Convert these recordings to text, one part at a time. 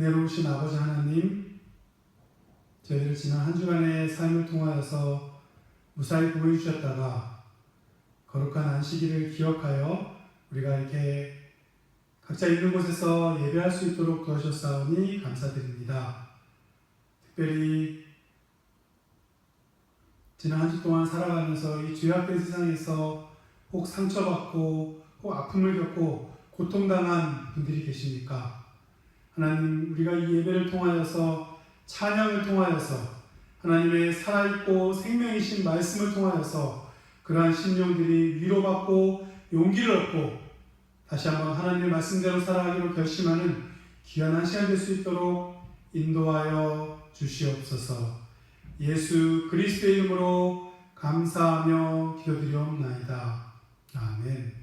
은혜로우신 아버지 하나님, 저희들 지난 한 주간의 삶을 통하여서 무사히 보호해 주셨다가 거룩한 안식일을 기억하여 우리가 이렇게 각자 있는 곳에서 예배할 수 있도록 도와주셨사오니 감사드립니다. 특별히 지난 한 주 동안 살아가면서 이 죄악된 세상에서 혹 상처받고 혹 아픔을 겪고 고통당한 분들이 계십니까? 하나님, 우리가 이 예배를 통하여서 찬양을 통하여서 하나님의 살아있고 생명이신 말씀을 통하여서 그러한 심령들이 위로받고 용기를 얻고 다시 한번 하나님의 말씀대로 살아가기로 결심하는 귀한 한 시간 될 수 있도록 인도하여 주시옵소서. 예수 그리스도의 이름으로 감사하며 기도드리옵나이다. 아멘.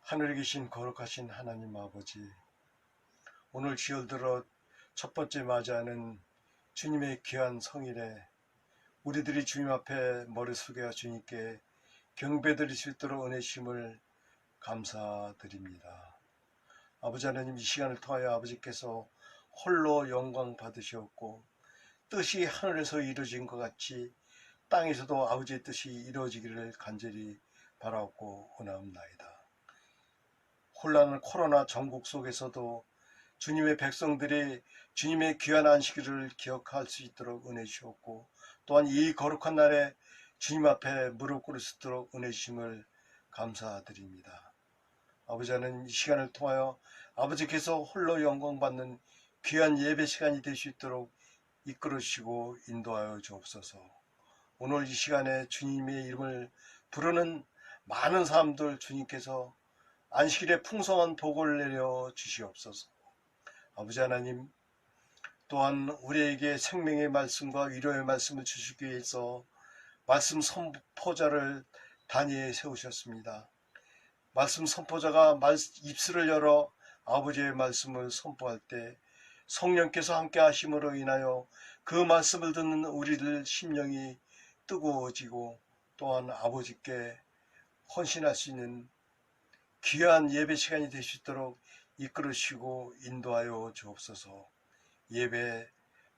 하늘에 계신 거룩하신 하나님 아버지, 오늘 주일 들어 첫 번째 맞이하는 주님의 귀한 성일에 우리들이 주님 앞에 머리 숙여 주님께 경배드릴 수 있도록 은혜심을 감사드립니다. 아버지 하나님, 이 시간을 통하여 아버지께서 홀로 영광 받으셨고 뜻이 하늘에서 이루어진 것 같이 땅에서도 아버지의 뜻이 이루어지기를 간절히 바라옵고 원하옵나이다. 혼란한 코로나 전국 속에서도 주님의 백성들이 주님의 귀한 안식일을 기억할 수 있도록 은혜 주셨고, 또한 이 거룩한 날에 주님 앞에 무릎 꿇을 수 있도록 은혜 주심을 감사드립니다. 아버지 하나님, 이 시간을 통하여 아버지께서 홀로 영광받는 귀한 예배 시간이 될 수 있도록 이끌어 주시고 인도하여 주옵소서. 오늘 이 시간에 주님의 이름을 부르는 많은 사람들 주님께서 안식일에 풍성한 복을 내려 주시옵소서. 아버지 하나님, 또한 우리에게 생명의 말씀과 위로의 말씀을 주시기 위해서 말씀 선포자를 단위에 세우셨습니다. 말씀 선포자가 입술을 열어 아버지의 말씀을 선포할 때 성령께서 함께 하심으로 인하여 그 말씀을 듣는 우리들 심령이 뜨거워지고 또한 아버지께 헌신할 수 있는 귀한 예배 시간이 될 수 있도록 이끌으시고 인도하여 주옵소서. 예배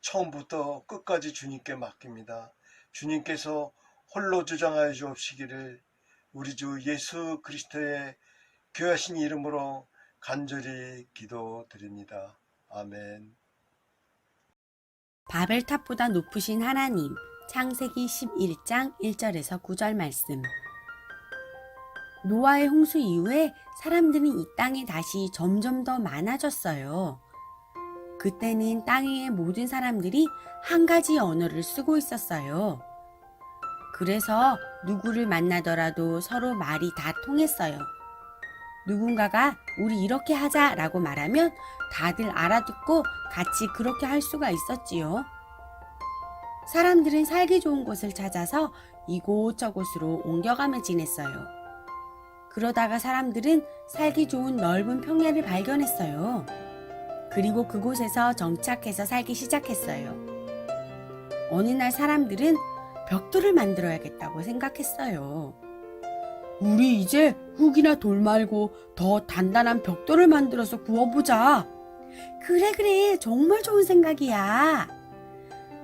처음부터 끝까지 주님께 맡깁니다. 주님께서 홀로 주장하여 주옵시기를 우리 주 예수 그리스도의 귀하신 이름으로 간절히 기도드립니다. 아멘. 바벨탑보다 높으신 하나님. 창세기 11장 1절에서 9절 말씀. 노아의 홍수 이후에 사람들은 이 땅에 다시 점점 더 많아졌어요. 그때는 땅 위의 모든 사람들이 한 가지 언어를 쓰고 있었어요. 그래서 누구를 만나더라도 서로 말이 다 통했어요. 누군가가 우리 이렇게 하자라고 말하면 다들 알아듣고 같이 그렇게 할 수가 있었지요. 사람들은 살기 좋은 곳을 찾아서 이곳저곳으로 옮겨가며 지냈어요. 그러다가 사람들은 살기 좋은 넓은 평야를 발견했어요. 그리고 그곳에서 정착해서 살기 시작했어요. 어느 날 사람들은 벽돌을 만들어야겠다고 생각했어요. 우리 이제 흙이나 돌 말고 더 단단한 벽돌을 만들어서 구워보자. 그래, 정말 좋은 생각이야.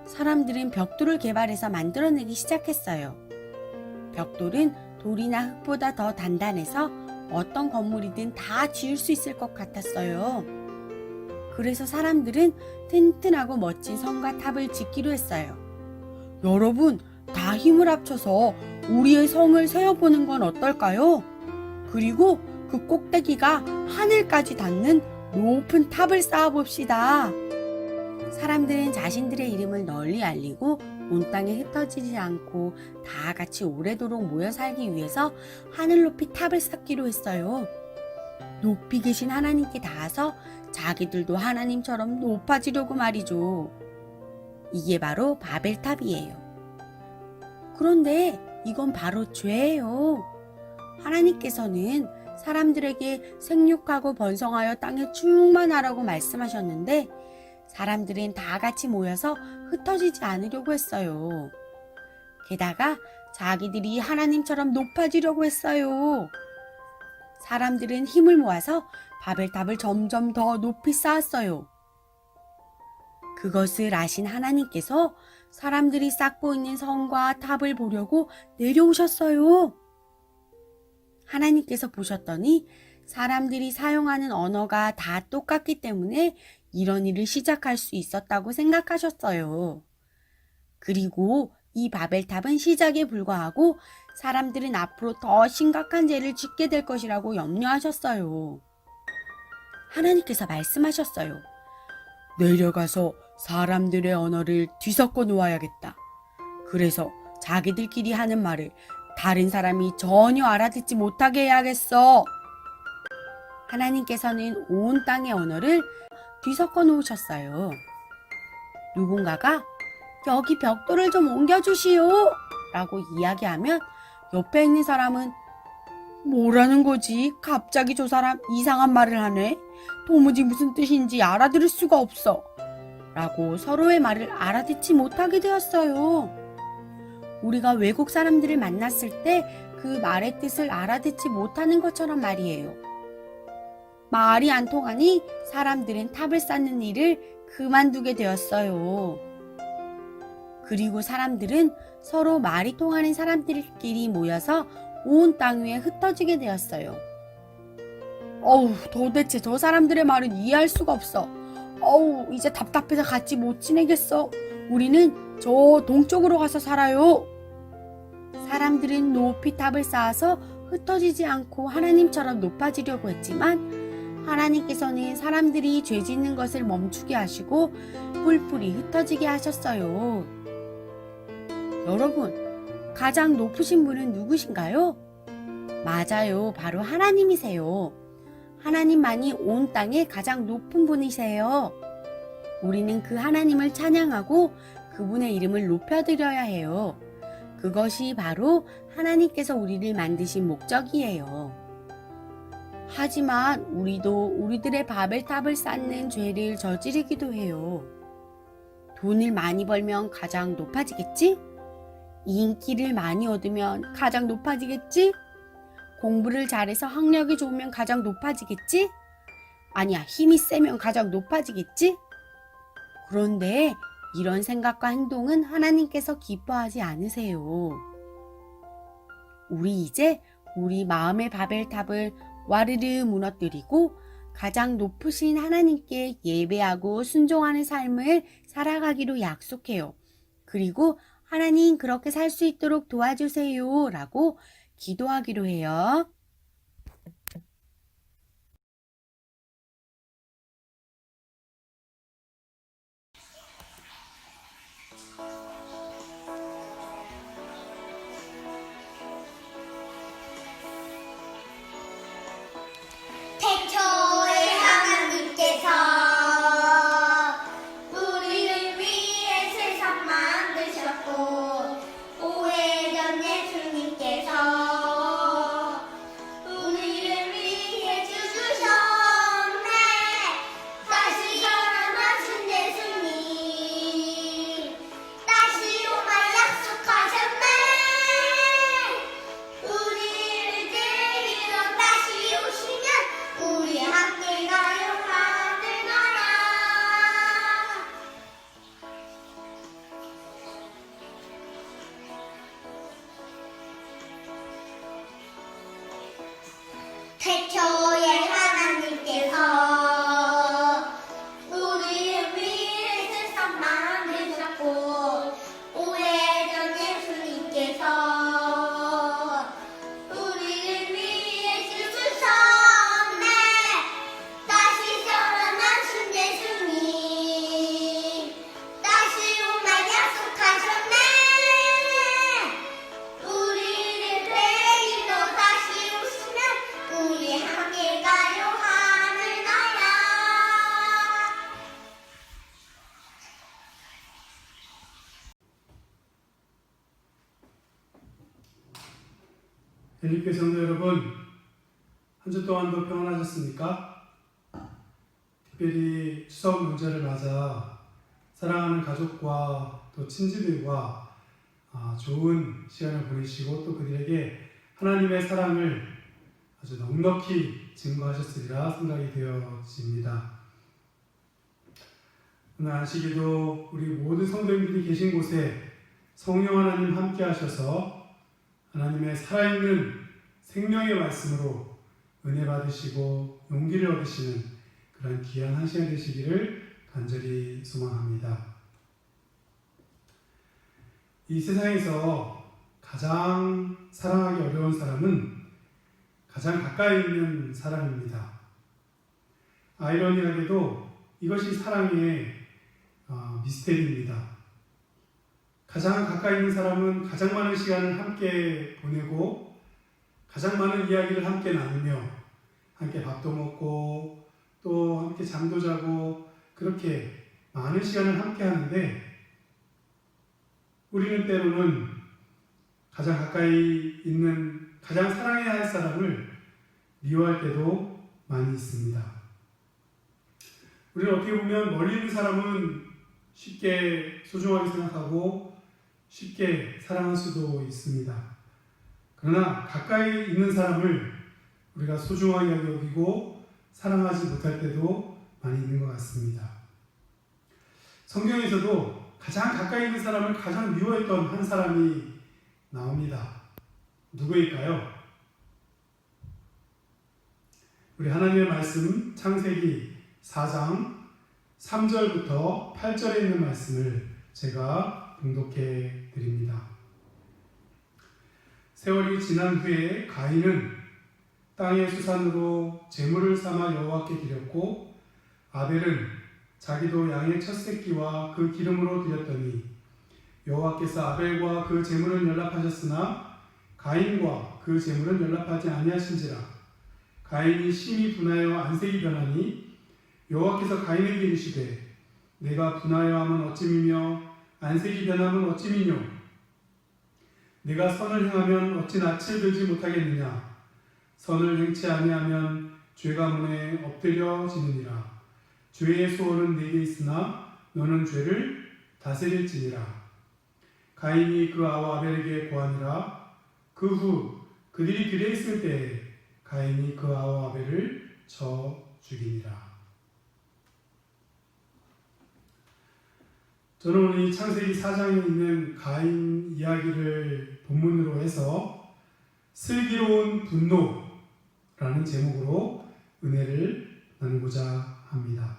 사람들은 벽돌을 개발해서 만들어내기 시작했어요. 벽돌은 돌이나 흙보다 더 단단해서 어떤 건물이든 다 지을 수 있을 것 같았어요. 그래서 사람들은 튼튼하고 멋진 성과 탑을 짓기로 했어요. 여러분, 다 힘을 합쳐서 우리의 성을 세워보는 건 어떨까요? 그리고 그 꼭대기가 하늘까지 닿는 높은 탑을 쌓아봅시다. 사람들은 자신들의 이름을 널리 알리고 온 땅에 흩어지지 않고 다 같이 오래도록 모여 살기 위해서 하늘 높이 탑을 쌓기로 했어요. 높이 계신 하나님께 닿아서 자기들도 하나님처럼 높아지려고 말이죠. 이게 바로 바벨탑이에요. 그런데 이건 바로 죄예요. 하나님께서는 사람들에게 생육하고 번성하여 땅에 충만하라고 말씀하셨는데 사람들은 다 같이 모여서 흩어지지 않으려고 했어요. 게다가 자기들이 하나님처럼 높아지려고 했어요. 사람들은 힘을 모아서 바벨탑을 점점 더 높이 쌓았어요. 그것을 아신 하나님께서 사람들이 쌓고 있는 성과 탑을 보려고 내려오셨어요. 하나님께서 보셨더니 사람들이 사용하는 언어가 다 똑같기 때문에 이런 일을 시작할 수 있었다고 생각하셨어요. 그리고 이 바벨탑은 시작에 불과하고 사람들은 앞으로 더 심각한 죄를 짓게 될 것이라고 염려하셨어요. 하나님께서 말씀하셨어요. 내려가서 사람들의 언어를 뒤섞어 놓아야겠다. 그래서 자기들끼리 하는 말을 다른 사람이 전혀 알아듣지 못하게 해야겠어. 하나님께서는 온 땅의 언어를 뒤섞어 놓으셨어요. 누군가가 여기 벽돌을 좀 옮겨주시오 라고 이야기하면 옆에 있는 사람은 뭐라는 거지? 갑자기 저 사람 이상한 말을 하네. 도무지 무슨 뜻인지 알아들을 수가 없어. 라고 서로의 말을 알아듣지 못하게 되었어요. 우리가 외국 사람들을 만났을 때 그 말의 뜻을 알아듣지 못하는 것처럼 말이에요. 말이 안 통하니 사람들은 탑을 쌓는 일을 그만두게 되었어요. 그리고 사람들은 서로 말이 통하는 사람들끼리 모여서 온 땅 위에 흩어지게 되었어요. 도대체 저 사람들의 말은 이해할 수가 없어. 이제 답답해서 같이 못 지내겠어. 우리는 저 동쪽으로 가서 살아요. 사람들은 높이 탑을 쌓아서 흩어지지 않고 하나님처럼 높아지려고 했지만 하나님께서는 사람들이 죄 짓는 것을 멈추게 하시고 뿔뿔이 흩어지게 하셨어요. 여러분, 가장 높으신 분은 누구신가요? 맞아요. 바로 하나님이세요. 하나님만이 온 땅의 가장 높은 분이세요. 우리는 그 하나님을 찬양하고 그분의 이름을 높여드려야 해요. 그것이 바로 하나님께서 우리를 만드신 목적이에요. 하지만 우리도 우리들의 바벨탑을 쌓는 죄를 저지르기도 해요. 돈을 많이 벌면 가장 높아지겠지? 인기를 많이 얻으면 가장 높아지겠지? 공부를 잘해서 학력이 좋으면 가장 높아지겠지? 아니야, 힘이 세면 가장 높아지겠지? 그런데 이런 생각과 행동은 하나님께서 기뻐하지 않으세요. 우리 이제 우리 마음의 바벨탑을 와르르 무너뜨리고 가장 높으신 하나님께 예배하고 순종하는 삶을 살아가기로 약속해요. 그리고 하나님 그렇게 살 수 있도록 도와주세요 라고 기도하기로 해요. 태초에 하나님께서 우리를 위해 세상 만드셨고 오래전 예수님께서 우리를 위해 죽으셨네. 다시 살아나신 예수님 다시 오마 약속하셨네. 우리를 데리러 다시 오시면 우리 함께 가요 하늘나라. 태초에 하나님께서 우리를 위해 세상 만드셨고 오래전 예수님께서 우리를 위해 죽으셨네. 다시 살아나신 예수님 다시 오마 약속하셨네. 우리를 데리러 다시 오시면 우리 함께 가요 하늘나라. 엘리페 성도 여러분, 한 주 동안도 평안하셨습니까? 특별히 추석 명절을 맞아 사랑하는 가족과 또 친지들과 좋은 시간을 보내시고 또 그들에게 하나님의 사랑을 아주 넉넉히 증거하셨으리라 생각이 되어집니다. 오늘 안식일도 우리 모든 성도님들이 계신 곳에 성령 하나님 함께 하셔서 하나님의 살아있는 생명의 말씀으로 은혜 받으시고 용기를 얻으시는 그런 귀한 한 시간 되시기를 간절히 소망합니다. 이 세상에서 가장 사랑하기 어려운 사람은 가장 가까이 있는 사람입니다. 아이러니하게도 이것이 사랑의 미스테리입니다. 가장 가까이 있는 사람은 가장 많은 시간을 함께 보내고 가장 많은 이야기를 함께 나누며 함께 밥도 먹고 또 함께 잠도 자고 그렇게 많은 시간을 함께 하는데 우리는 때로는 가장 가까이 있는 가장 사랑해야 할 사람을 미워할 때도 많이 있습니다. 우리는 어떻게 보면 멀리 있는 사람은 쉽게 소중하게 생각하고 쉽게 사랑할 수도 있습니다. 그러나 가까이 있는 사람을 우리가 소중하게 여기고 사랑하지 못할 때도 많이 있는 것 같습니다. 성경에서도 가장 가까이 있는 사람을 가장 미워했던 한 사람이 나옵니다. 누구일까요? 우리 하나님의 말씀 창세기 4장 3절부터 8절에 있는 말씀을 제가 봉독해 드립니다. 세월이 지난 후에 가인은 땅의 수산으로 제물을 삼아 여호와께 드렸고 아벨은 자기도 양의 첫 새끼와 그 기름으로 드렸더니 여호와께서 아벨과 그 제물은 연락하셨으나 가인과 그 제물은 연락하지 아니하신지라. 가인이 심히 분하여 안색이 변하니 여호와께서 가인에게 이르시되 내가 분하여 함은 어찌미며 안색이 변함은 어찌미뇨. 내가 선을 행하면 어찌 낯을 들지 못하겠느냐. 선을 행치 아니하면 죄가 문에 엎드려지느니라. 죄의 소원은 네게 있으나 너는 죄를 다스릴지니라. 가인이 그 아와 아벨에게 고하니라. 그 후 그들이 들에 있을 때에 가인이 그 아와 아벨을 쳐 죽이니라. 저는 오늘 이 창세기 4장에 있는 가인 이야기를 본문으로 해서 슬기로운 분노라는 제목으로 은혜를 나누고자 합니다.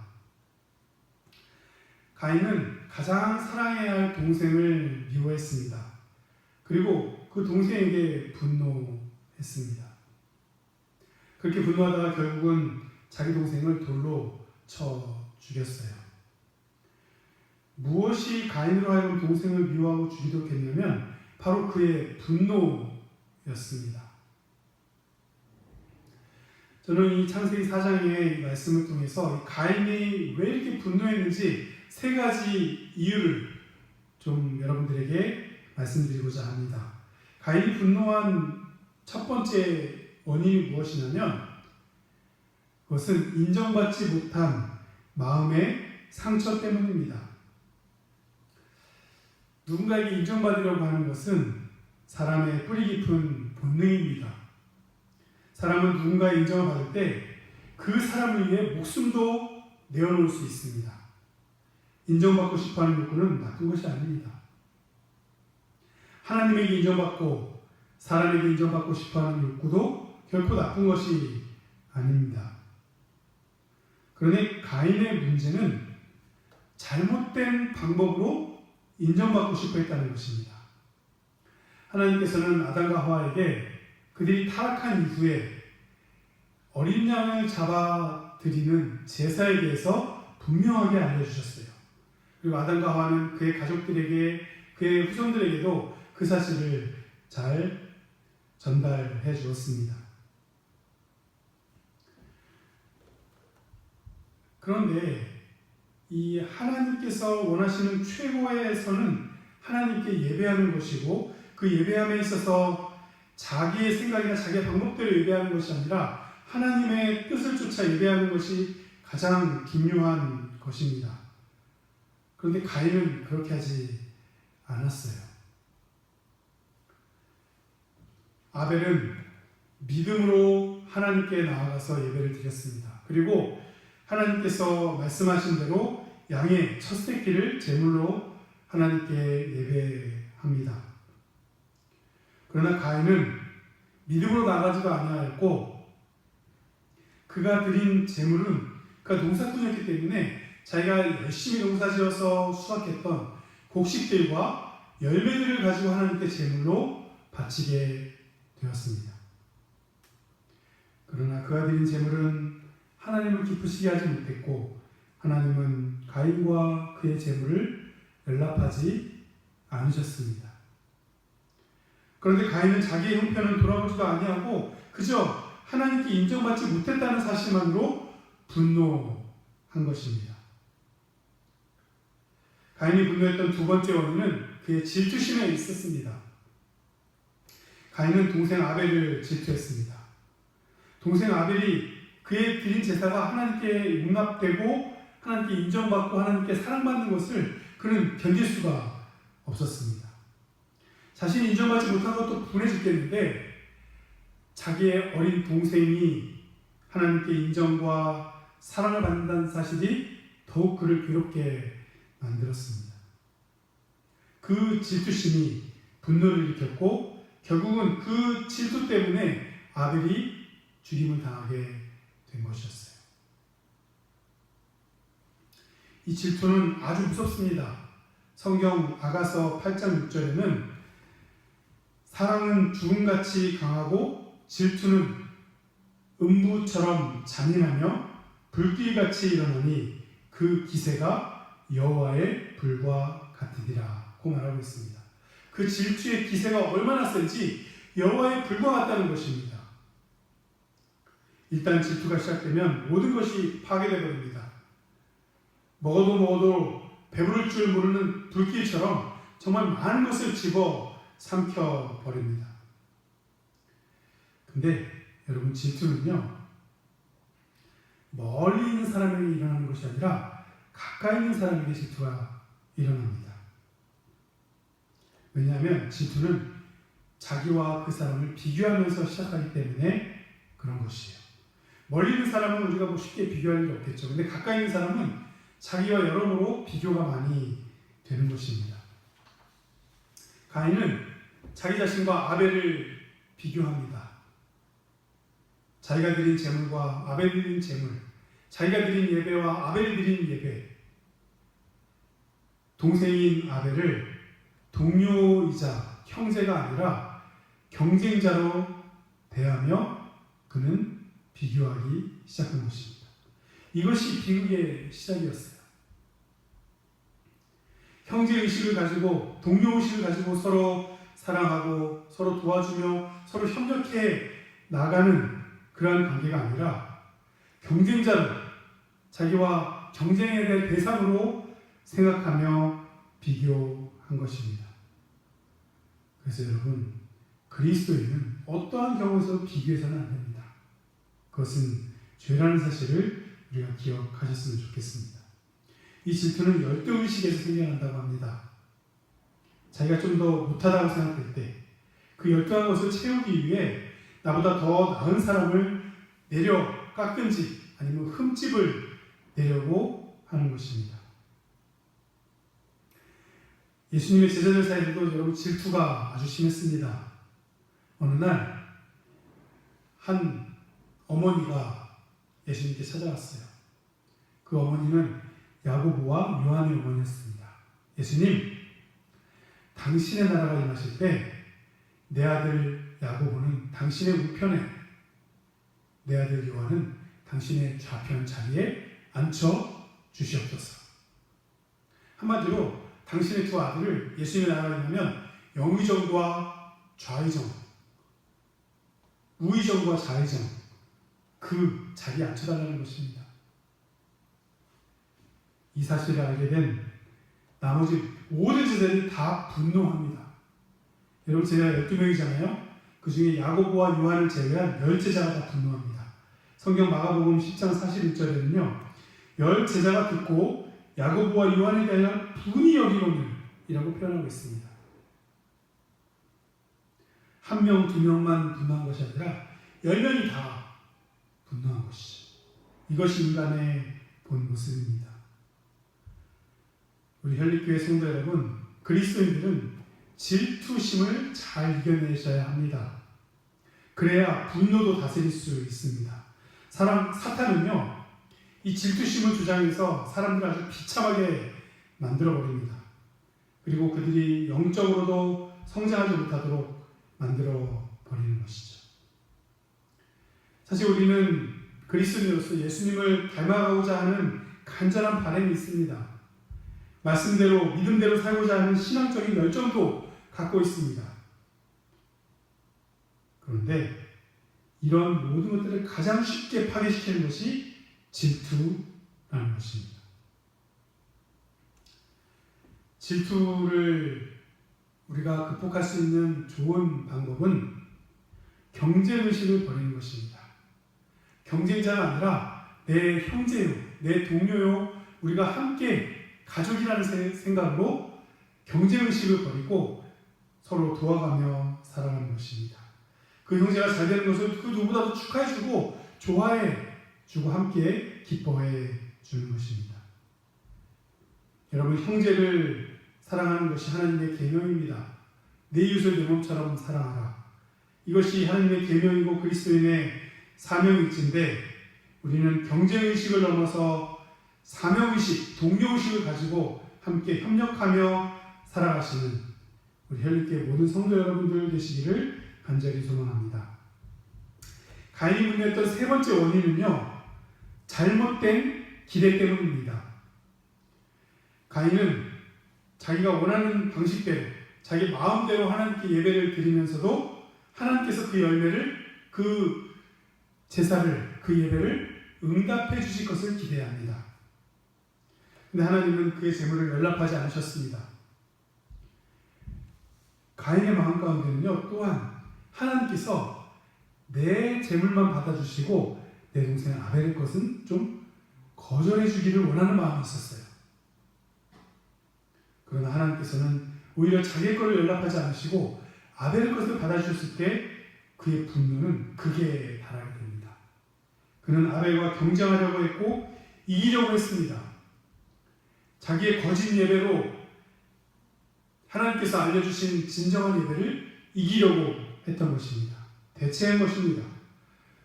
가인은 가장 사랑해야 할 동생을 미워했습니다. 그리고 그 동생에게 분노했습니다. 그렇게 분노하다가 결국은 자기 동생을 돌로 쳐 죽였어요. 무엇이 가인으로 하여금 동생을 미워하고 죽이도록 했냐면 바로 그의 분노였습니다. 저는 이 창세기 4장의 말씀을 통해서 가인이 왜 이렇게 분노했는지 세 가지 이유를 좀 여러분들에게 말씀드리고자 합니다. 가인이 분노한 첫 번째 원인이 무엇이냐면 그것은 인정받지 못한 마음의 상처 때문입니다. 누군가에게 인정받으려고 하는 것은 사람의 뿌리 깊은 본능입니다. 사람은 누군가의 인정을 받을 때 그 사람을 위해 목숨도 내어놓을 수 있습니다. 인정받고 싶어하는 욕구는 나쁜 것이 아닙니다. 하나님에게 인정받고 사람에게 인정받고 싶어하는 욕구도 결코 나쁜 것이 아닙니다. 그런데 가인의 문제는 잘못된 방법으로 인정받고 싶어 했다는 것입니다. 하나님께서는 아담과 하와에게 그들이 타락한 이후에 어린 양을 잡아 드리는 제사에 대해서 분명하게 알려주셨어요. 그리고 아담과 하와는 그의 가족들에게 그의 후손들에게도 그 사실을 잘 전달해 주었습니다. 그런데 이 하나님께서 원하시는 최고의 선은 하나님께 예배하는 것이고 그 예배함에 있어서 자기의 생각이나 자기의 방법대로 예배하는 것이 아니라 하나님의 뜻을 쫓아 예배하는 것이 가장 중요한 것입니다. 그런데 가인은 그렇게 하지 않았어요. 아벨은 믿음으로 하나님께 나아가서 예배를 드렸습니다. 그리고 하나님께서 말씀하신 대로 양의 첫 새끼를 제물로 하나님께 예배합니다. 그러나 가인은 믿음으로 나가지도 아니하였고 그가 드린 제물은 그가 농사꾼이었기 때문에 자기가 열심히 농사지어서 수확했던 곡식들과 열매들을 가지고 하나님께 제물로 바치게 되었습니다. 그러나 그가 드린 제물은 하나님을 기쁘시게 하지 못했고 하나님은 가인과 그의 제물을 연락하지 않으셨습니다. 그런데 가인은 자기의 형편을 돌아보지도 아니하고 그저 하나님께 인정받지 못했다는 사실만으로 분노한 것입니다. 가인이 분노했던 두 번째 원인은 그의 질투심에 있었습니다. 가인은 동생 아벨을 질투했습니다. 동생 아벨이 그의 드린 제사가 하나님께 용납되고 하나님께 인정받고 하나님께 사랑받는 것을 그는 견딜 수가 없었습니다. 자신이 인정받지 못한 것도 분해 죽겠는데 자기의 어린 동생이 하나님께 인정과 사랑을 받는다는 사실이 더욱 그를 괴롭게 만들었습니다. 그 질투심이 분노를 일으켰고 결국은 그 질투 때문에 아벨이 죽임을 당하게 된 것이었어요. 이 질투는 아주 무섭습니다. 성경 아가서 8장 6절에는 사랑은 죽음같이 강하고 질투는 음부처럼 잔인하며 불길같이 일어나니 그 기세가 여호와의 불과 같으리라고 말하고 있습니다. 그 질투의 기세가 얼마나 센지 여호와의 불과 같다는 것입니다. 일단 질투가 시작되면 모든 것이 파괴되어 버립니다. 먹어도 배부를 줄 모르는 불길처럼 정말 많은 것을 집어 삼켜 버립니다. 근데 여러분 질투는요 멀리 있는 사람에게 일어나는 것이 아니라 가까이 있는 사람에게 질투가 일어납니다. 왜냐하면 질투는 자기와 그 사람을 비교하면서 시작하기 때문에 그런 것이에요. 멀리 있는 사람은 우리가 쉽게 비교할 일이 없겠죠. 근데 가까이 있는 사람은 자기와 여러모로 비교가 많이 되는 것입니다. 가인은 자기 자신과 아벨을 비교합니다. 자기가 드린 제물과 아벨이 드린 제물, 자기가 드린 예배와 아벨이 드린 예배, 동생인 아벨을 동료이자 형제가 아니라 경쟁자로 대하며 그는 비교하기 시작한 것입니다. 이것이 비극의 시작이었어요. 형제의식을 가지고 동료의식을 가지고 서로 사랑하고 서로 도와주며 서로 협력해 나가는 그러한 관계가 아니라 경쟁자로 자기와 경쟁에 대한 대상으로 생각하며 비교한 것입니다. 그래서 여러분, 그리스도인은 어떠한 경우에서 비교해서는 안 됩니다. 그것은 죄라는 사실을 우리가 기억하셨으면 좋겠습니다. 이 질투는 열등의식에서 생겨난다고 합니다. 자기가 좀 더 못하다고 생각할 때 그 열등한 것을 채우기 위해 나보다 더 나은 사람을 내려 깎은지 아니면 흠집을 내려고 하는 것입니다. 예수님의 제자들 사이에도 여러분 질투가 아주 심했습니다. 어느 날 한 어머니가 예수님께 찾아왔어요. 그 어머니는 야고보와 요한의 어머니였습니다. 예수님, 당신의 나라가 임하실 때 내 아들 야고보는 당신의 우편에, 내 아들 요한은 당신의 좌편 자리에 앉혀 주시옵소서. 한마디로 당신의 두 아들을 예수님의 나라가 임하면 영의정과 좌의정, 우의정과 좌의정, 그 자리에 앉혀달라는 것입니다. 이 사실을 알게 된 나머지 모든 제자들이 다 분노합니다. 여러분, 제가 12명이잖아요. 그 중에 야고보와 요한을 제외한 10제자가 다 분노합니다. 성경 마가복음 10장 41절에는요. 10제자가 듣고 야고보와 요한에 대한 분이 여기거늘 이라고 표현하고 있습니다. 한 명, 두 명만 분노한 것이 아니라 10명이 다 분노한 것이죠. 이것이 인간의 본 모습입니다. 우리 혈립교회 성도 여러분, 그리스도인들은 질투심을 잘 이겨내셔야 합니다. 그래야 분노도 다스릴 수 있습니다. 사탄은요, 이 질투심을 주장해서 사람들을 아주 비참하게 만들어버립니다. 그리고 그들이 영적으로도 성장하지 못하도록 만들어버리는 것이죠. 사실 우리는 그리스도인으로서 예수님을 닮아가고자 하는 간절한 바람이 있습니다. 말씀대로, 믿음대로 살고자 하는 신앙적인 열정도 갖고 있습니다. 그런데 이런 모든 것들을 가장 쉽게 파괴시키는 것이 질투라는 것입니다. 질투를 우리가 극복할 수 있는 좋은 방법은 경쟁의식을 버리는 것입니다. 경쟁자가 아니라 내 형제요, 내 동료요, 우리가 함께 가족이라는 생각으로 경쟁의식을 버리고 서로 도와가며 살아가는 것입니다. 그 형제가 잘 되는 것을 그 누구보다도 축하해주고 좋아해주고 함께 기뻐해 주는 것입니다. 여러분, 형제를 사랑하는 것이 하나님의 계명입니다. 내 이웃을 내 몸처럼 사랑하라. 이것이 하나님의 계명이고 그리스도인의 사명일진데 우리는 경쟁의식을 넘어서 사명의식, 동료의식을 가지고 함께 협력하며 살아가시는 우리 혈립교회 모든 성도 여러분들 되시기를 간절히 소망합니다. 가인이 분노했던 세 번째 원인은요, 잘못된 기대 때문입니다. 가인은 자기가 원하는 방식대로, 자기 마음대로 하나님께 예배를 드리면서도 하나님께서 그 열매를, 그 제사를, 그 예배를 응답해 주실 것을 기대합니다. 근데 하나님은 그의 제물을 연락하지 않으셨습니다. 가인의 마음 가운데는요, 또한 하나님께서 내 제물만 받아주시고 내 동생 아벨의 것은 좀 거절해 주기를 원하는 마음이 있었어요. 그러나 하나님께서는 오히려 자기의 것을 연락하지 않으시고 아벨의 것을 받아주셨을 때 그의 분노는 극에 달하게 됩니다. 그는 아벨과 경쟁하려고 했고 이기려고 했습니다. 자기의 거짓 예배로 하나님께서 알려주신 진정한 예배를 이기려고 했던 것입니다. 대체한 것입니다.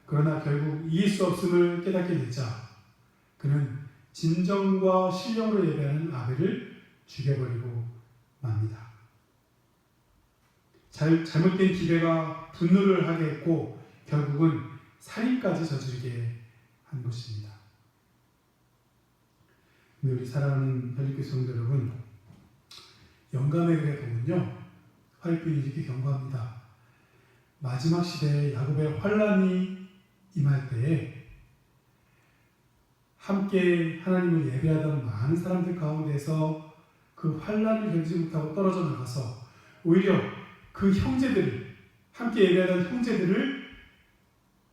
그러나 결국 이길 수 없음을 깨닫게 되자 그는 진정과 신령으로 예배하는 아벨을 죽여버리고 맙니다. 잘못된 기대가 분노를 하게 했고 결국은 살인까지 저지르게 한 것입니다. 근데 우리 사랑하는 혈육교 성도 여러분, 영감의 글에 보면요, 화요일이 이렇게 경고합니다. 마지막 시대에 야곱의 환란이 임할 때에 함께 하나님을 예배하던 많은 사람들 가운데서 그 환란을 견디지 못하고 떨어져 나가서 오히려 그 형제들을, 함께 예배하던 형제들을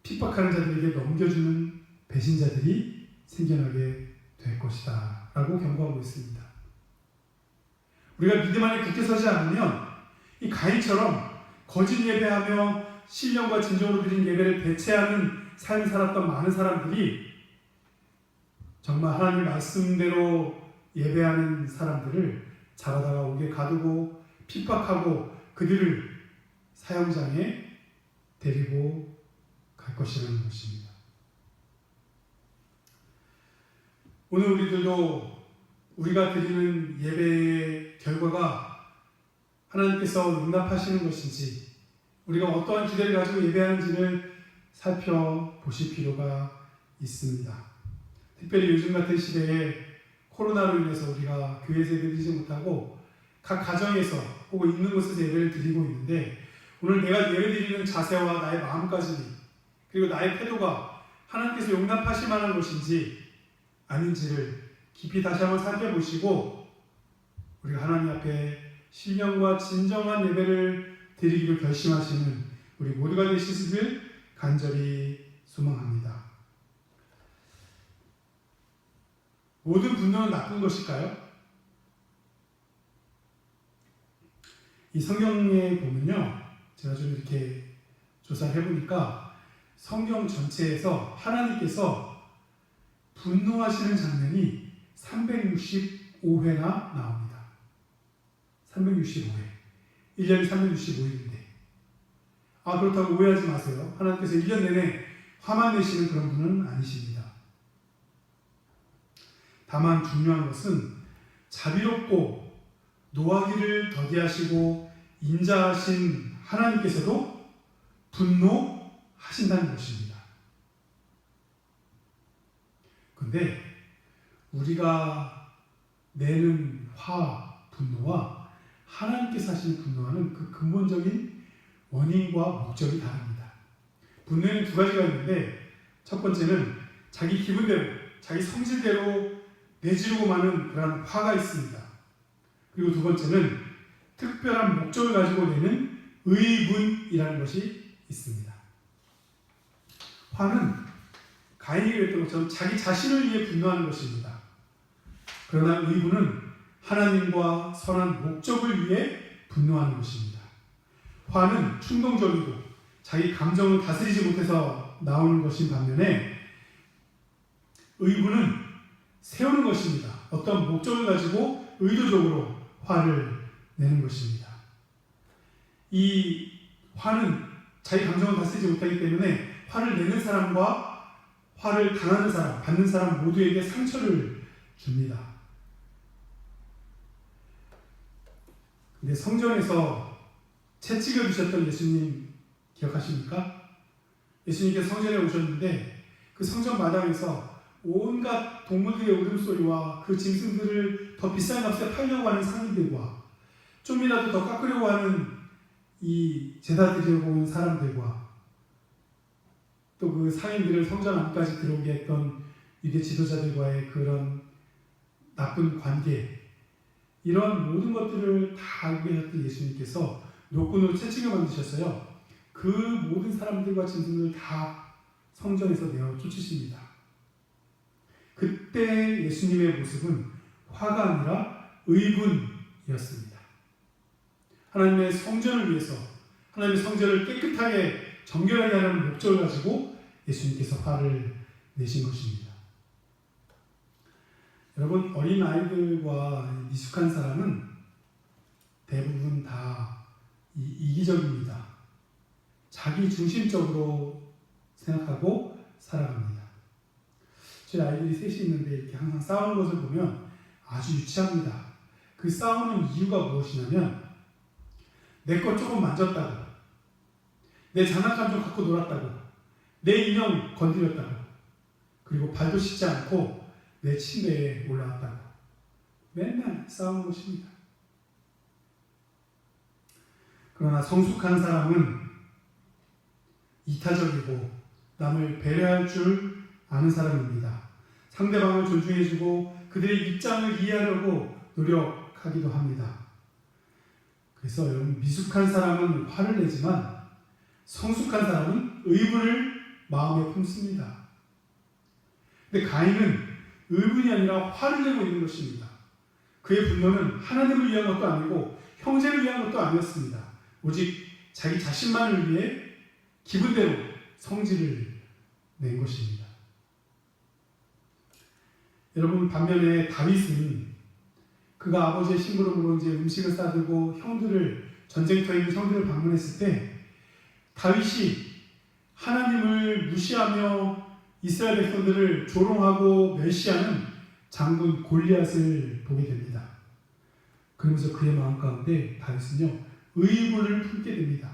핍박하는 자들에게 넘겨주는 배신자들이 생겨나게 될 것이다 라고 경고하고 있습니다. 우리가 믿음 안에 굳게 서지 않으면 이 가인처럼 거짓 예배하며 신령과 진정으로 드린 예배를 대체하는 삶을 살았던 많은 사람들이 정말 하나님 말씀대로 예배하는 사람들을 잡아다가 옥에 가두고 핍박하고 그들을 사형장에 데리고 갈 것이라는 것입니다. 오늘 우리들도 우리가 드리는 예배의 결과가 하나님께서 응답하시는 것인지 우리가 어떠한 기대를 가지고 예배하는지를 살펴보실 필요가 있습니다. 특별히 요즘 같은 시대에 코로나로 인해서 우리가 교회에서 예배드리지 못하고 각 가정에서 혹은 있는 곳에서 예배를 드리고 있는데 오늘 내가 예배드리는 자세와 나의 마음가짐이 그리고 나의 태도가 하나님께서 용납하실 만한 것인지 아닌지를 깊이 다시 한번 살펴보시고 우리가 하나님 앞에 신령과 진정한 예배를 드리기로 결심하시는 우리 모두가 되시기를 간절히 소망합니다. 모든 분노는 나쁜 것일까요? 이 성경에 보면요, 제가 좀 이렇게 조사를 해보니까 성경 전체에서 하나님께서 분노하시는 장면이 365회나 나옵니다. 365회. 1년이 365일인데. 그렇다고 오해하지 마세요. 하나님께서 1년 내내 화만 내시는 그런 분은 아니십니다. 다만 중요한 것은 자비롭고 노하기를 더디하시고 인자하신 하나님께서도 분노하신다는 것입니다. 근데 우리가 내는 분노와 하나님께서 하시는 분노와는 그 근본적인 원인과 목적이 다릅니다. 분노에는 두 가지가 있는데 첫 번째는 자기 기분대로, 자기 성질대로 내지르고 마는 그런 화가 있습니다. 그리고 두 번째는 특별한 목적을 가지고 내는 의분이라는 것이 있습니다. 화는 가인이 그랬던 것처럼 자기 자신을 위해 분노하는 것입니다. 그러나 의분은 하나님과 선한 목적을 위해 분노하는 것입니다. 화는 충동적이고 자기 감정을 다스리지 못해서 나오는 것인 반면에 의분은 세우는 것입니다. 어떤 목적을 가지고 의도적으로 화를 내는 것입니다. 이 화는 자기 감정을 다스리지 못하기 때문에 화를 내는 사람과 화를 당하는 사람, 받는 사람 모두에게 상처를 줍니다. 근데 성전에서 채찍을 주셨던 예수님 기억하십니까? 예수님께서 성전에 오셨는데 그 성전 마당에서 온갖 동물들의 울음소리와 그 짐승들을 더 비싼 값에 팔려고 하는 상인들과 좀이라도 더 깎으려고 하는 이 제사 드리려고 온 사람들과 또 그 상인들을 성전 안까지 들어오게 했던 유대 지도자들과의 그런 나쁜 관계, 이런 모든 것들을 다 알고 계셨던 예수님께서 노끈으로 채찍을 만드셨어요. 그 모든 사람들과 짐승을 다 성전에서 내어 쫓으십니다. 그때 예수님의 모습은 화가 아니라 의분이었습니다. 하나님의 성전을 위해서, 하나님의 성전을 깨끗하게 정결하게 하는 목적을 가지고 예수님께서 화를 내신 것입니다. 여러분, 어린 아이들과 미숙한 사람은 대부분 다 이기적입니다. 자기 중심적으로 생각하고 살아갑니다. 제 아이들이 셋이 있는데 이렇게 항상 싸우는 것을 보면 아주 유치합니다. 그 싸우는 이유가 무엇이냐면 내 것 조금 만졌다고, 내 장난감 좀 갖고 놀았다고, 내 인형 건드렸다고, 그리고 발도 씻지 않고 내 침대에 올라왔다고 맨날 싸우는 것입니다. 그러나 성숙한 사람은 이타적이고 남을 배려할 줄 아는 사람입니다. 상대방을 존중해주고 그들의 입장을 이해하려고 노력하기도 합니다. 그래서 여러분, 미숙한 사람은 화를 내지만 성숙한 사람은 의분을 마음에 품습니다. 근데 가인은 의분이 아니라 화를 내고 있는 것입니다. 그의 분노는 하나님을 위한 것도 아니고 형제를 위한 것도 아니었습니다. 오직 자기 자신만을 위해 기분대로 성질을 낸 것입니다. 여러분, 반면에 다윗은 그가 아버지의 심부름으로 이제 음식을 싸들고 전쟁터에 있는 형들을 방문했을 때 다윗이 하나님을 무시하며 이스라엘 백성들을 조롱하고 멸시하는 장군 골리앗을 보게 됩니다. 그러면서 그의 마음 가운데 다윗은요, 의분을 품게 됩니다.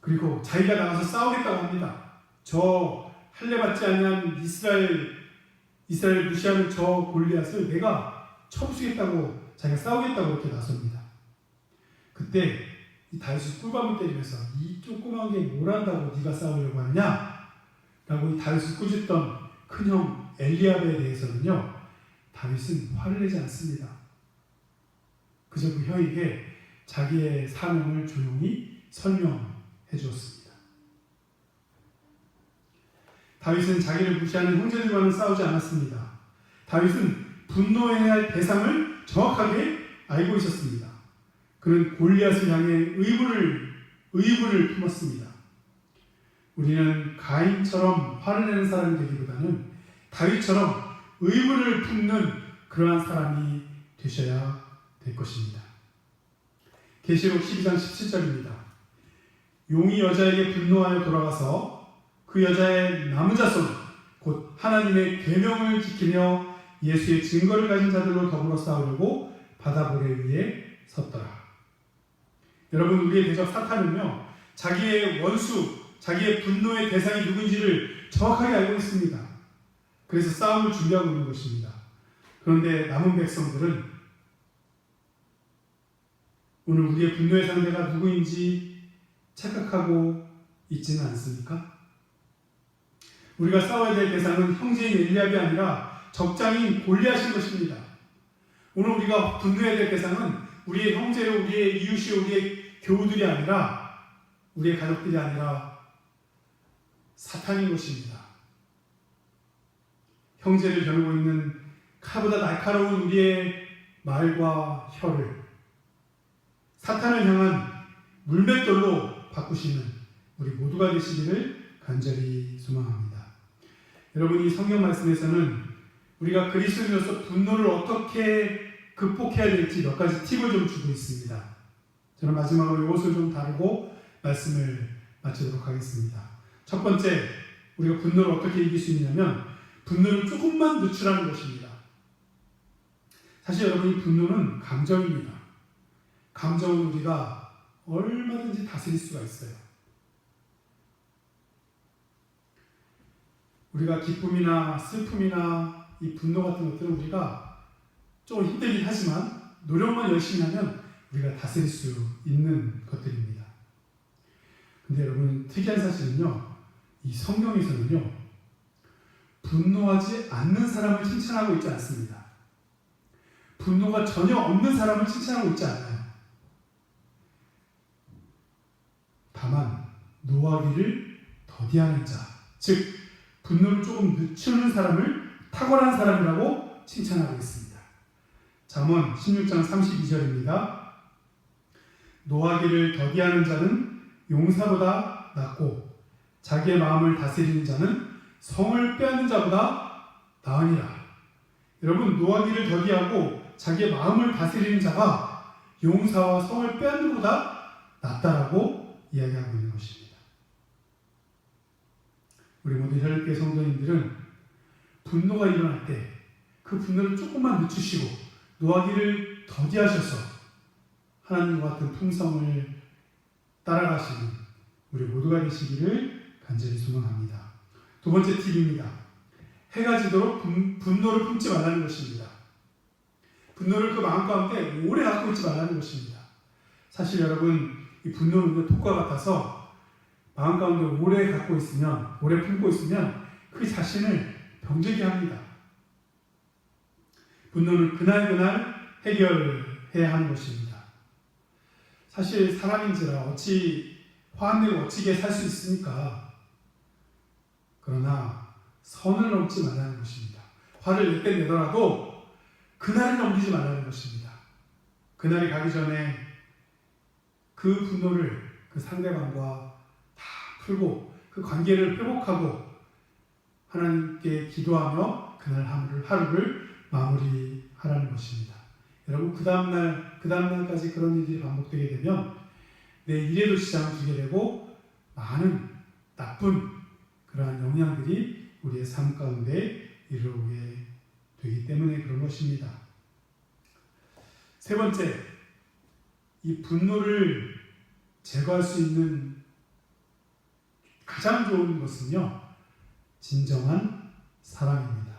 그리고 자기가 나가서 싸우겠다고 합니다. 저 할례받지 아니한 이스라엘 무시하는 저 골리앗을 내가 쳐부수겠다고, 자기가 싸우겠다고 이렇게 나섭니다. 그때 이 다윗이 꿀밤을 때리면서 이 조그만 게 뭘 한다고 네가 싸우려고 하느냐? 라고 이 다윗을 꾸짖던 큰형 엘리압에 대해서는요, 다윗은 화를 내지 않습니다. 그저 그 형에게 자기의 사명을 조용히 설명해 주었습니다. 다윗은 자기를 무시하는 형제들과는 싸우지 않았습니다. 다윗은 분노해야 할 대상을 정확하게 알고 있었습니다. 그는 골리앗을 향해 의분을 품었습니다. 우리는 가인처럼 화를 내는 사람이 되기보다는 다윗처럼 의분을 품는 그러한 사람이 되셔야 될 것입니다. 계시록 12장 17절입니다. 용이 여자에게 분노하여 돌아가서 그 여자의 남은 자손 곧 하나님의 계명을 지키며 예수의 증거를 가진 자들로 더불어 싸우려고 바다보레 위에 섰더라. 여러분, 우리의 대적 사탄은요, 자기의 원수, 자기의 분노의 대상이 누군지를 정확하게 알고 있습니다. 그래서 싸움을 준비하고 있는 것입니다. 그런데 남은 백성들은 오늘 우리의 분노의 상대가 누구인지 착각하고 있지는 않습니까? 우리가 싸워야 될 대상은 형제인 엘리압이 아니라 적장인 골리앗인 것입니다. 오늘 우리가 분노해야 될 대상은 우리의 형제요, 우리의 이웃이요, 우리의 교우들이 아니라, 우리의 가족들이 아니라 사탄인 것입니다. 형제를 겨누고 있는 칼보다 날카로운 우리의 말과 혀를 사탄을 향한 물맷돌로 바꾸시는 우리 모두가 되시기를 간절히 소망합니다. 여러분, 이 성경 말씀에서는 우리가 그리스도인으로서 분노를 어떻게 극복해야 될지 몇 가지 팁을 좀 주고 있습니다. 저는 마지막으로 이것을 좀 다루고 말씀을 마치도록 하겠습니다. 첫 번째, 우리가 분노를 어떻게 이길 수 있냐면 분노를 조금만 누출하는 것입니다. 사실 여러분, 이 분노는 감정입니다. 감정은 우리가 얼마든지 다스릴 수가 있어요. 우리가 기쁨이나 슬픔이나 이 분노 같은 것들은 우리가 좀 힘들긴 하지만 노력만 열심히 하면 우리가 다스릴 수 있는 것들입니다. 근데 여러분, 특이한 사실은요, 이 성경에서는요, 분노하지 않는 사람을 칭찬하고 있지 않습니다. 분노가 전혀 없는 사람을 칭찬하고 있지 않아요. 다만 노하기를 더디하는 자, 즉 분노를 조금 늦추는 사람을 탁월한 사람이라고 칭찬하고 있습니다. 잠언 16장 32절입니다. 노하기를 더디하는 자는 용사보다 낫고 자기의 마음을 다스리는 자는 성을 빼앗는 자보다 나으니라. 여러분, 노하기를 더디하고 자기의 마음을 다스리는 자가 용사와 성을 빼앗는 것보다 낫다라고 이야기하고 있는 것입니다. 우리 모든 혈육계 성도님들은 분노가 일어날 때 그 분노를 조금만 늦추시고 노하기를 더디하셔서 하나님과 같은 품성을 따라가시는 우리 모두가 되시기를 간절히 소망합니다. 두 번째 팁입니다. 해가 지도록 분노를 품지 말라는 것입니다. 분노를 그 마음 가운데 오래 갖고 있지 말라는 것입니다. 사실 여러분, 이 분노는 독과 같아서 마음 가운데 오래 갖고 있으면, 오래 품고 있으면 그 자신을 병들게 합니다. 분노는 그날그날 해결해야 하는 것입니다. 사실 사람인지라 어찌 화내고 어찌게 살 수 있습니까? 그러나 선을 넘지 말라는 것입니다. 화를 낼 때 내더라도 그날을 넘기지 말라는 것입니다. 그날이 가기 전에 그 분노를 그 상대방과 다 풀고 그 관계를 회복하고 하나님께 기도하며 그날 하루를 마무리하라는 것입니다. 여러분, 그 다음날까지 그런 일이 반복되게 되면 내 일에도 지장을 주게 되고 많은 나쁜 그러한 영향들이 우리의 삶 가운데 이르게 되기 때문에 그런 것입니다. 세 번째, 이 분노를 제거할 수 있는 가장 좋은 것은요, 진정한 사랑입니다.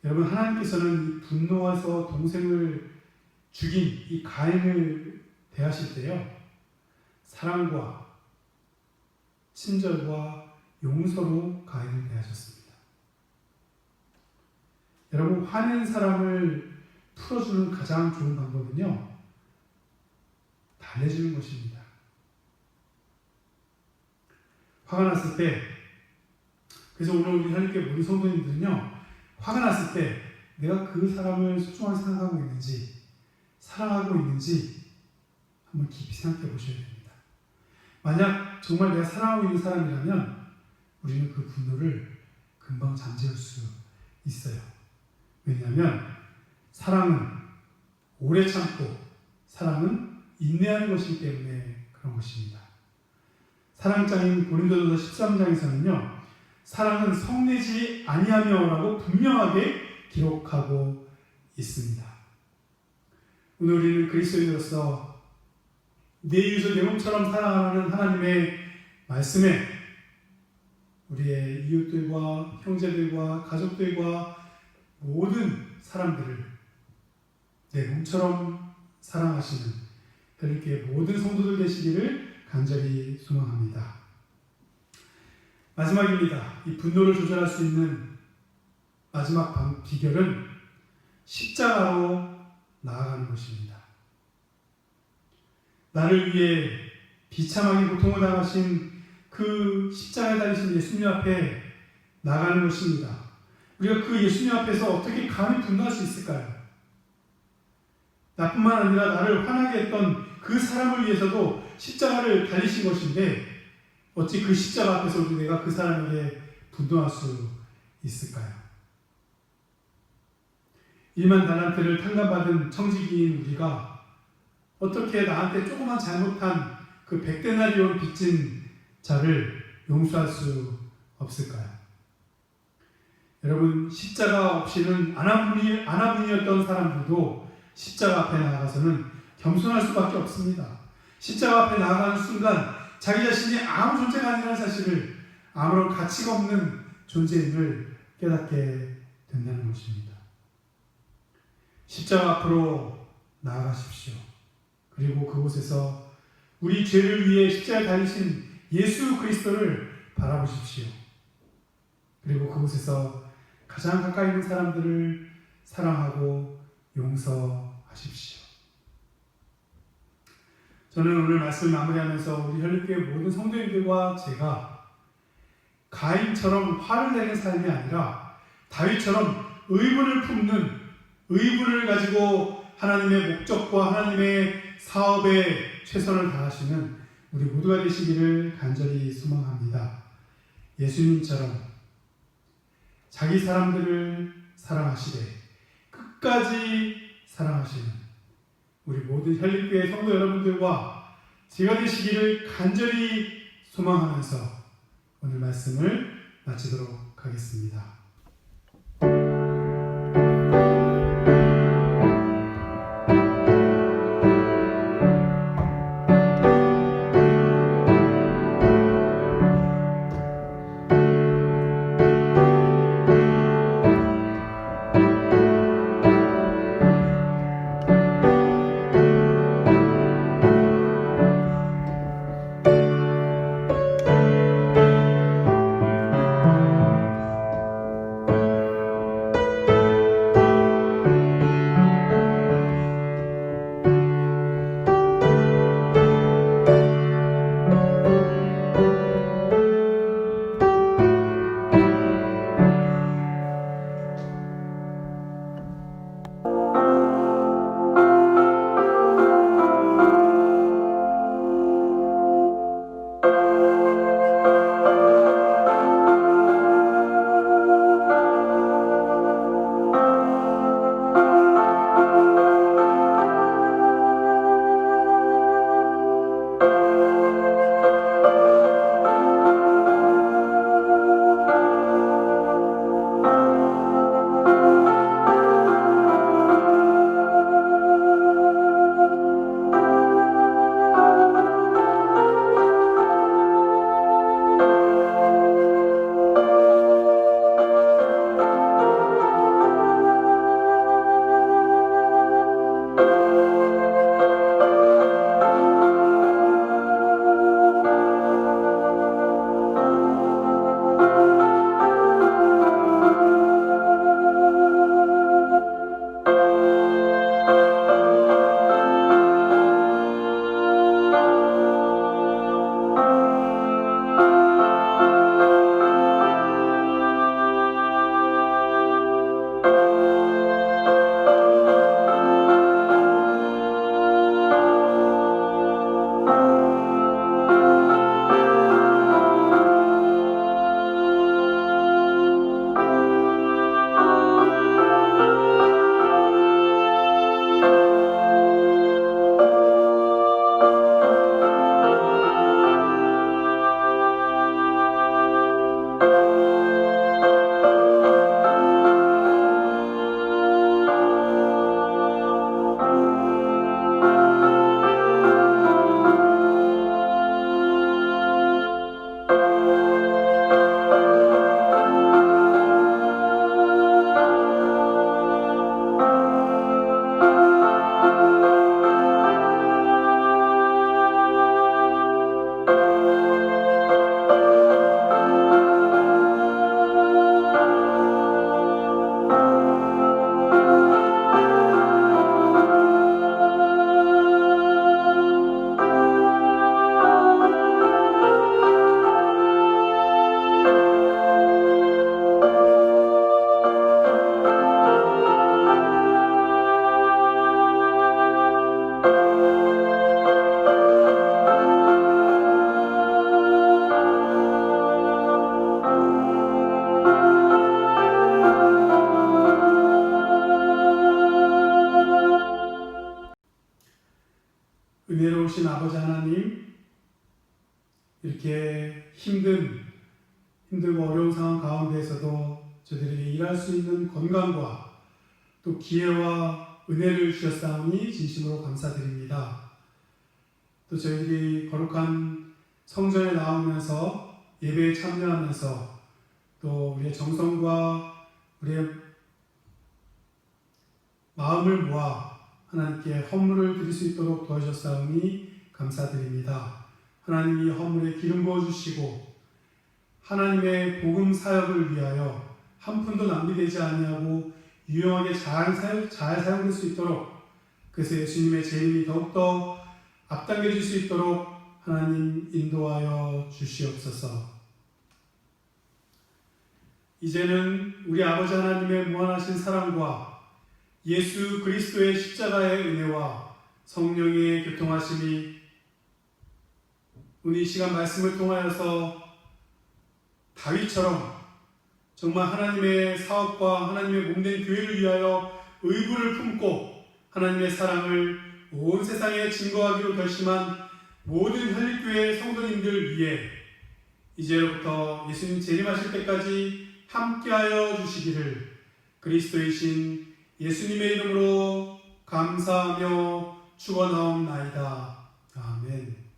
여러분, 하나님께서는 이 분노해서 동생을 죽인 이 가인을 대하실 때요, 사랑과 친절과 용서로 가인을 대하셨습니다. 여러분, 화낸 사람을 풀어주는 가장 좋은 방법은요, 달래주는 것입니다. 화가 났을 때, 그래서 오늘 우리 하나님께 모든 성도님들은요, 화가 났을 때 내가 그 사람을 소중하게 생각하고 있는지, 사랑하고 있는지 한번 깊이 생각해 보셔야 됩니다. 만약 정말 내가 사랑하고 있는 사람이라면 우리는 그 분노를 금방 잠재울 수 있어요. 왜냐하면 사랑은 오래 참고 사랑은 인내하는 것이기 때문에 그런 것입니다. 사랑장인 고린도전서 13장에서는요, 사랑은 성내지 아니하며라고 분명하게 기록하고 있습니다. 오늘 우리는 그리스도인으로서 내 이웃을 내 몸처럼 사랑하는 하나님의 말씀에 우리의 이웃들과 형제들과 가족들과 모든 사람들을 내 몸처럼 사랑하시는 하나님께 모든 성도들 되시기를 간절히 소망합니다. 마지막입니다. 이 분노를 조절할 수 있는 마지막 비결은 십자가로 나아가는 것입니다. 나를 위해 비참하게 고통을 당하신 그 십자가에 달리신 예수님 앞에 나가는 것입니다. 우리가 그 예수님 앞에서 어떻게 감히 분노할 수 있을까요? 나뿐만 아니라 나를 화나게 했던 그 사람을 위해서도 십자가를 달리신 것인데 어찌 그 십자가 앞에서 내가 그 사람에게 분노할 수 있을까요? 1만 달란트를 탕감받은 청지기인 우리가 어떻게 나한테 조그만 잘못한 그 100데나리온 빚진 자를 용서할 수 없을까요? 여러분, 십자가 없이는 아나분이었던 사람들도 십자가 앞에 나아가서는 겸손할 수밖에 없습니다. 십자가 앞에 나아가는 순간 자기 자신이 아무 존재가 아니라는 사실을, 아무런 가치가 없는 존재임을 깨닫게 된다는 것입니다. 십자가 앞으로 나아가십시오. 그리고 그곳에서 우리 죄를 위해 십자가에 달리신 예수 그리스도를 바라보십시오. 그리고 그곳에서 가장 가까이 있는 사람들을 사랑하고 용서하십시오. 저는 오늘 말씀을 마무리하면서 우리 혈육교회 모든 성도님들과 제가 가인처럼 화를 내는 삶이 아니라 다윗처럼 의분을 품는, 의분을 가지고 하나님의 목적과 하나님의 사업에 최선을 다하시는 우리 모두가 되시기를 간절히 소망합니다. 예수님처럼 자기 사람들을 사랑하시되 끝까지 사랑하시는 우리 모든 혈립교회 성도 여러분들과 제가 되시기를 간절히 소망하면서 오늘 말씀을 마치도록 하겠습니다. 은혜로우신 아버지 하나님, 이렇게 힘들고 어려운 상황 가운데에서도 저들에게 일할 수 있는 건강과 또 기회와 은혜를 주셨사오니 진심으로 감사드립니다. 또 저희들이 거룩한 성전에 나오면서 예배에 참여하면서 또 우리의 정성과 우리의 마음을 모아 하나님께 헌물을 드릴 수 있도록 도와주셨사오니 감사드립니다. 하나님이 헌물에 기름 부어주시고 하나님의 복음 사역을 위하여 한 푼도 낭비되지 아니하고 유용하게 잘 사용될 수 있도록, 그래서 예수님의 재림이 더욱더 앞당겨질 수 있도록 하나님 인도하여 주시옵소서. 이제는 우리 아버지 하나님의 무한하신 사랑과 예수 그리스도의 십자가의 은혜와 성령의 교통하심이 오늘 이 시간 말씀을 통하여서 다윗처럼 정말 하나님의 사업과 하나님의 몸된 교회를 위하여 의구를 품고 하나님의 사랑을 온 세상에 증거하기로 결심한 모든 현립교회 성도님들 위해 이제로부터 예수님 재림하실 때까지 함께하여 주시기를 그리스도이신 예수님의 이름으로 감사하며 축원하옵나이다. 아멘.